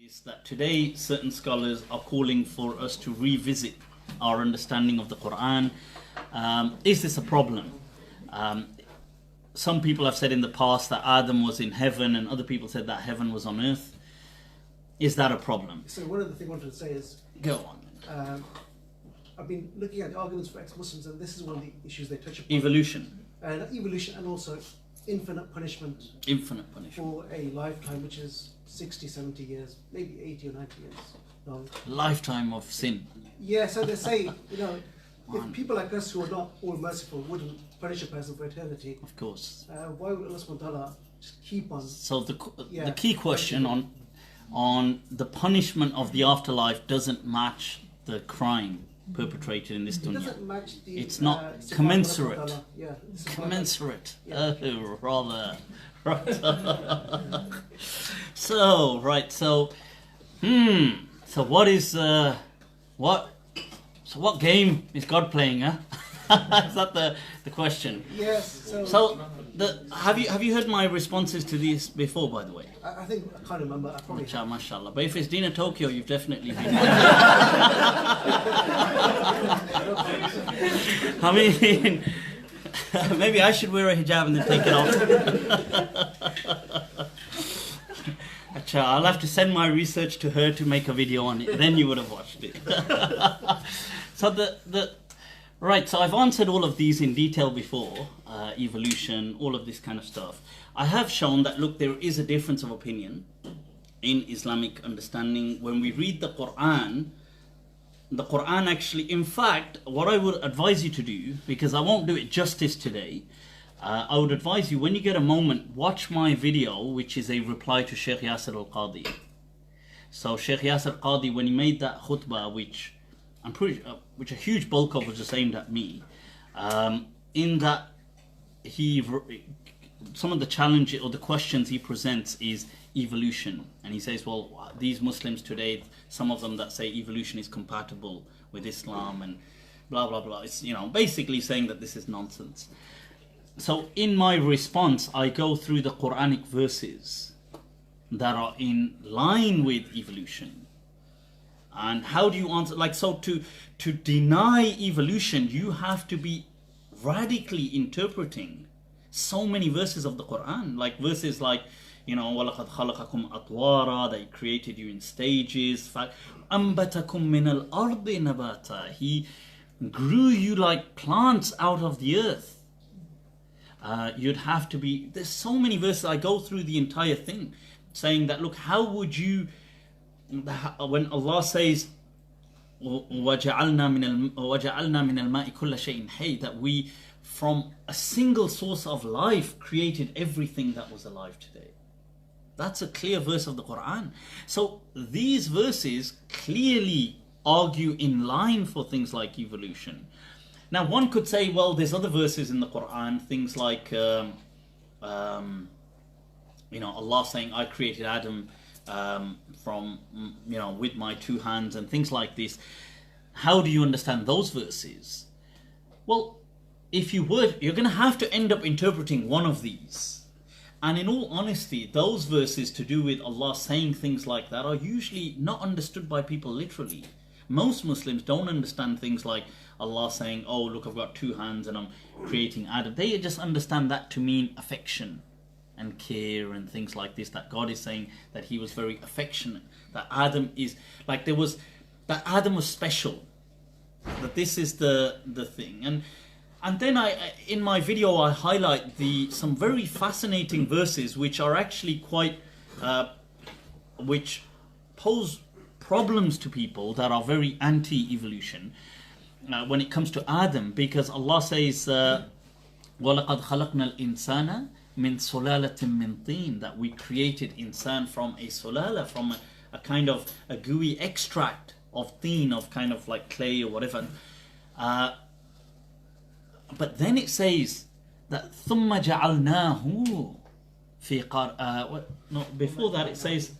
is that today certain scholars are calling for us to revisit our understanding of the Quran. Is this a problem? Some people have said in the past that Adam was in heaven, and other people said that heaven was on earth. Is that a problem? So one of the things I wanted to say is... Go on. I've been looking at the arguments for ex-Muslims, and this is one of the issues they touch upon. Evolution. Evolution, and also infinite punishment. Infinite punishment. For a lifetime which is 60, 70 years, maybe 80 or 90 years long. Lifetime of sin. Yeah, so they say, if people like us who are not all merciful wouldn't punish a person for eternity, of course, why would Allah subhanahu wa ta'ala just keep on? So the key question on the punishment of the afterlife doesn't match the crime perpetrated in this dunya. It doesn't match the... It's not commensurate. Yeah, commensurate. Yeah. Rather. So what game is God playing, huh? Is that the question? Yes. So have you heard my responses to these before, by the way? I think I can't remember. I probably Mashallah. But if it's Dina Tokyo, you've definitely been. I mean, maybe I should wear a hijab and then take it off. I'll have to send my research to her to make a video on it. Then you would have watched it. So right, so I've answered all of these in detail before, evolution, all of this kind of stuff. I have shown that, look, there is a difference of opinion in Islamic understanding. When we read the Quran actually, in fact, what I would advise you to do, because I won't do it justice today, I would advise you, when you get a moment, watch my video, which is a reply to Sheikh Yasir al-Qadi. So Sheikh Yasir al-Qadi, when he made that khutbah, which a huge bulk of was just aimed at me, in that some of the challenges or the questions he presents is evolution, and he says, well, these Muslims today, some of them that say evolution is compatible with Islam and blah blah blah, it's basically saying that this is nonsense. So in my response, I go through the Quranic verses that are in line with evolution. And how do you answer? To deny evolution, you have to be radically interpreting so many verses of the Quran. Like verses like, وَلَقَدْ خَلَقَكُمْ أَطْوَارًا, that He created you in stages. أَنْبَتَكُمْ مِنَ الْأَرْضِ نَبَاتًا, He grew you like plants out of the earth. You'd have to be... There's so many verses. I go through the entire thing saying that, look, how would you... When Allah says وَجَعَلْنَا مِنَ الْمَاءِ كُلَّ شَيْءٍ حَيٍّ, that we from a single source of life created everything that was alive today. That's a clear verse of the Quran. So these verses clearly argue in line for things like evolution. Now one could say, well, there's other verses in the Quran, things like Allah saying, I created Adam from with my two hands, and things like this. How do you understand those verses? Well, if you're going to have to end up interpreting one of these. And in all honesty, those verses to do with Allah saying things like that are usually not understood by people literally. Most Muslims don't understand things like Allah saying, oh, look, I've got two hands and I'm creating Adam. They just understand that to mean affection and care and things like this, that God is saying that He was very affectionate, that Adam is like that Adam was special, that this is the thing. And then in my video I highlight some very fascinating verses which are actually quite which pose problems to people that are very anti-evolution when it comes to Adam, because Allah says وَلَقَدْ خَلَقْنَا الْإِنسَانَ min sulalatin min tin, that we created insan from a sulala, from a kind of a gooey extract of tin, of kind of like clay or whatever. But then it says that ثُمَّ جَعَلْنَاهُ فِي before that it says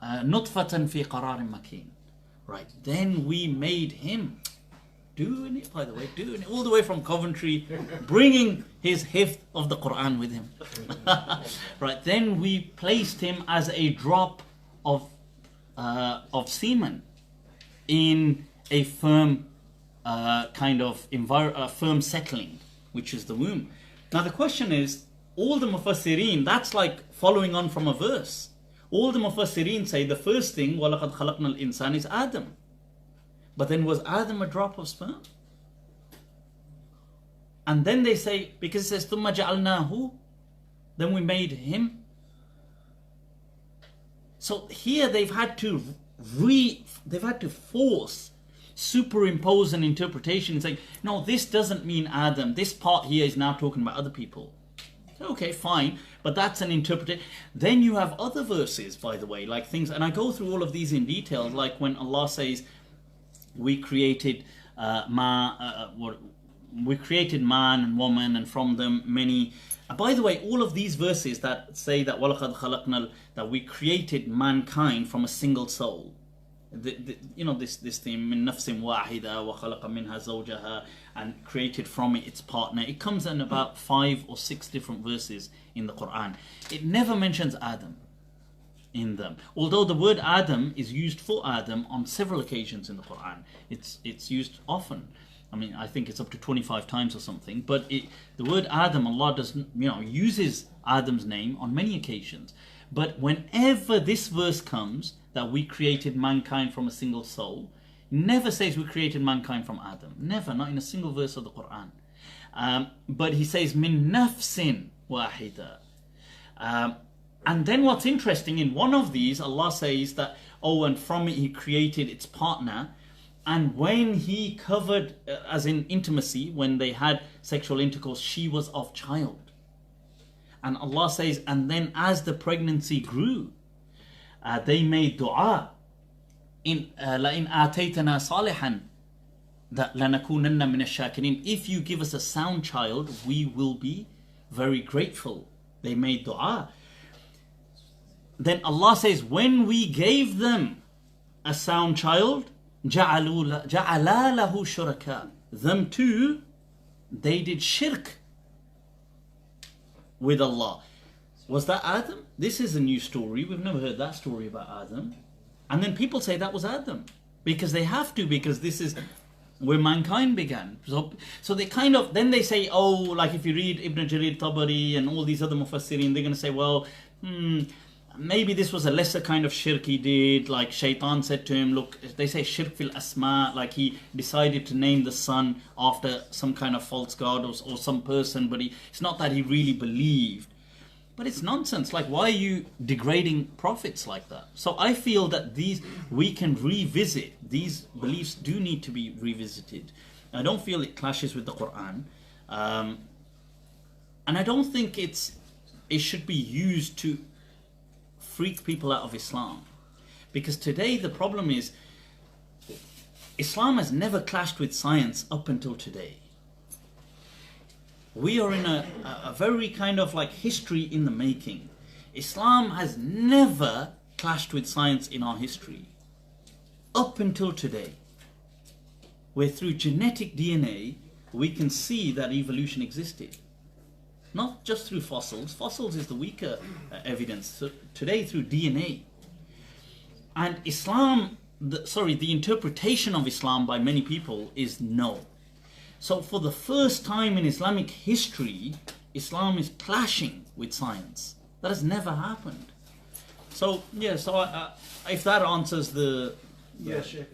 نُطْفَةً فِي قَرَارٍ مَكِينٍ. Right, then we made him doing it, by the way, doing it all the way from Coventry, bringing his hifz of the Quran with him. Right, then we placed him as a drop of semen in a firm firm settling, which is the womb. Now the question is, all the Mufassirin, that's like following on from a verse. All the Mufassirin say the first thing, وَلَقَدْ خَلَقْنَا الْإِنسَانِ, is Adam. But then was Adam a drop of sperm? And then they say, because it says ثُمَّ جَعَلْنَاهُ, then we made him. So here they've had to force, superimpose an interpretation and say, no, this doesn't mean Adam. This part here is now talking about other people. Okay, fine, but that's an interpretation. Then you have other verses, by the way, like things, and I go through all of these in detail, like when Allah says, we created man and woman, and from them many. By the way, all of these verses that say that وَلَقَدْ خَلَقْنَا, that we created mankind from a single soul. This theme, min nafsin wahida wa khalaqa minha zawjaha, and created from it its partner. It comes in about 5 or 6 different verses in the Quran. It never mentions Adam in them, although the word Adam is used for Adam on several occasions in the Quran. It's used often. I mean, I think it's up to 25 times or something. But the word Adam, Allah uses Adam's name on many occasions. But whenever this verse comes, that we created mankind from a single soul, never says we created mankind from Adam. Never, not in a single verse of the Quran. But he says min nafsin wahida. And then what's interesting, in one of these, Allah says that, and from it He created its partner. And when He covered, as in intimacy, when they had sexual intercourse, she was of child. And Allah says, and then as the pregnancy grew, they made dua. لَإِنْ آتَيْتَنَا صَالِحًا لَنَكُونَنَّ مِنَ الشَّاكِرِينَ. If you give us a sound child, we will be very grateful. They made dua. Then Allah says, when we gave them a sound child, جَعَلَا لَهُ شُرَكَاء. Them too, they did shirk with Allah. Was that Adam? This is a new story. We've never heard that story about Adam. And then people say that was Adam. Because they have to, because this is where mankind began. So they then they say, like if you read Ibn Jarir Tabari and all these other Mufassirin, they're going to say, well, maybe this was a lesser kind of shirk he did, like Shaitan said to him, look, they say shirk fil asma, like he decided to name the son after some kind of false god or some person, but it's not that he really believed. But it's nonsense. Like, why are you degrading prophets like that? So I feel that we can revisit. These beliefs do need to be revisited. I don't feel it clashes with the Quran. And I don't think it should be used to freak people out of Islam. Because today the problem is, Islam has never clashed with science up until today. We are in a very kind of like history in the making. Islam has never clashed with science in our history. Up until today. Where through genetic DNA, we can see that evolution existed. Not just through fossils. Fossils is the weaker evidence. So today through DNA. And Islam, the interpretation of Islam by many people is no. So for the first time in Islamic history, Islam is clashing with science. That has never happened. So, yeah, if that answers the... Yeah, Sheikh.